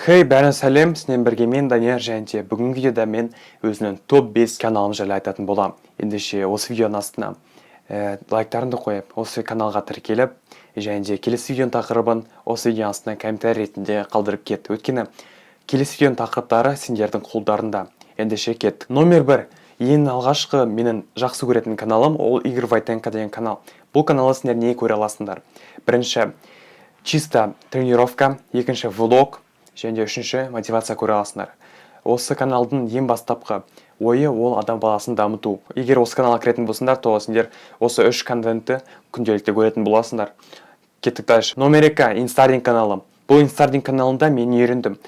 Хей, бәрін сәлем, сінен бірге мен Данияр және бүгінгі видеода мен өзінің топ-5 каналым жайлы айтатын болам. Ендеше осы видеоның астына лайктарыңды қойып, осы каналға тіркеліп, және келесі видеоның тақырыбын осы видеоның астына комментарий ретінде қалдырып кет. Өйткені келесі видеоның тақырыптары сендердің қолдарында. Ендеше кет. Номер 1. Ең алғашқы менің жақсы көретін каналым ол Игорь Войтенко деген канал. Бұл каналды сендер не көре аласыңдар? Бірінші чисто тренировка, екінші влог, және үшінші мотивация көре аласыңдар. Осы каналдың ең бастапқы ойы ол адам баласын дамыту. Егер осы каналға кіретін болсыңдар, то сендер осы үш контентті күнделікті көретін боласыңдар. Кеттік дальше. Номер 2 инстардинг каналым. Бұл инстардинг каналында мен үйрендім.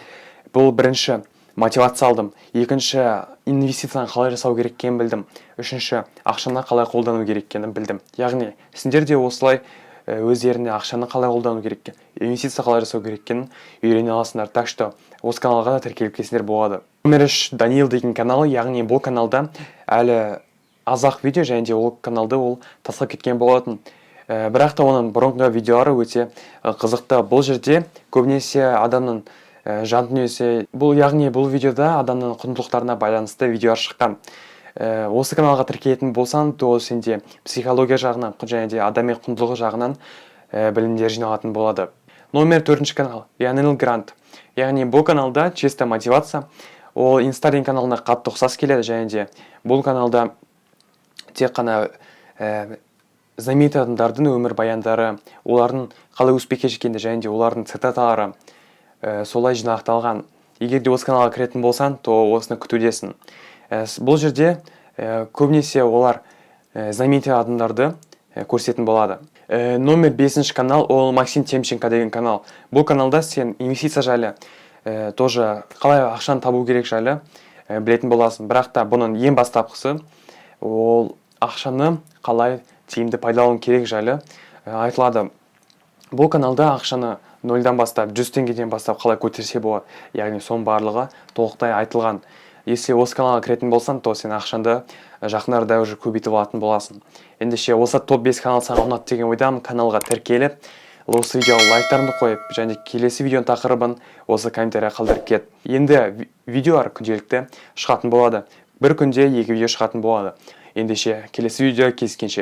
Бұл бірінші мотивация алдым. Екінші инвестицияны қалай жасау керек екенін білдім. Үшінші ақшаны қалай қолдану керек екенін білдім. Яғни сендер де осылай өздеріне ақшаны қалай қолдану керек екен, инвестиция қалай жасау керек екенін үйрене аласыңдар. Так что осы каналға да тіркеліп келсеңдер болады. Номер 3 Даниил деген каналы, яғни бұл каналда әлі азақ видео, және де ол каналды ол тастап кеткен болатын. Бірақ та оның бұрынғы видеолары өте қызықты. Бұл жерде көбінесе адамның жан дүниесі, яғни бұл видеода адамның құндылықтарына байланысты видеолар шыққан. Осы каналға тіркелетін болсаң, то сенде психология жағынан және де адами құндылығы жағынан білімдер жиналатын болады. Номер 4 канал Лионел Грант. Яғни бұл каналда чисто мотивация. Ол инстардинг каналына қатты ұқсас келеді, және де бұл каналда тек қана знаменитый адамдардың өмір баяндары, олардың қалай успехке жеткенде, және де олардың цитаталары солай жинақталған. Егер де осы каналға кіретін болсаң, то осыны күтудесің. Бұл жерде көбінесе олар знаменитый адамдарды көрсететін болады. Номер 5 канал ол Максим Темченко деген канал. Бұл каналда сен инвестиция жайлы, тоже қалай ақшаны табу керек жайлы білетін боласың. Бірақ та бұның ең бастапқысы ол ақшаны қалай тиімді пайдалану керек жайлы айтылады. Бұл каналда ақшаны 0-дан бастап, 100 теңгеден бастап қалай көтерсе болады. Яғни соның барлығы толықтай айтылған. Если осы каналға кіретін болсаң, то сен ақшанды жақындарда уже көбейтіп алатын боласың. Ендеше осы топ-5 канал саған ұнады деген ойдамын. Каналға тіркеліп, осы видеоға лайктарыңды қойып, және келесі видеоның тақырыбын осы комментария қалдырып кет. Енді видеолар күнделікті шығатын болады. Бір күнде 2 видео шығатын болады. Ендеше келесі видео кездескенше.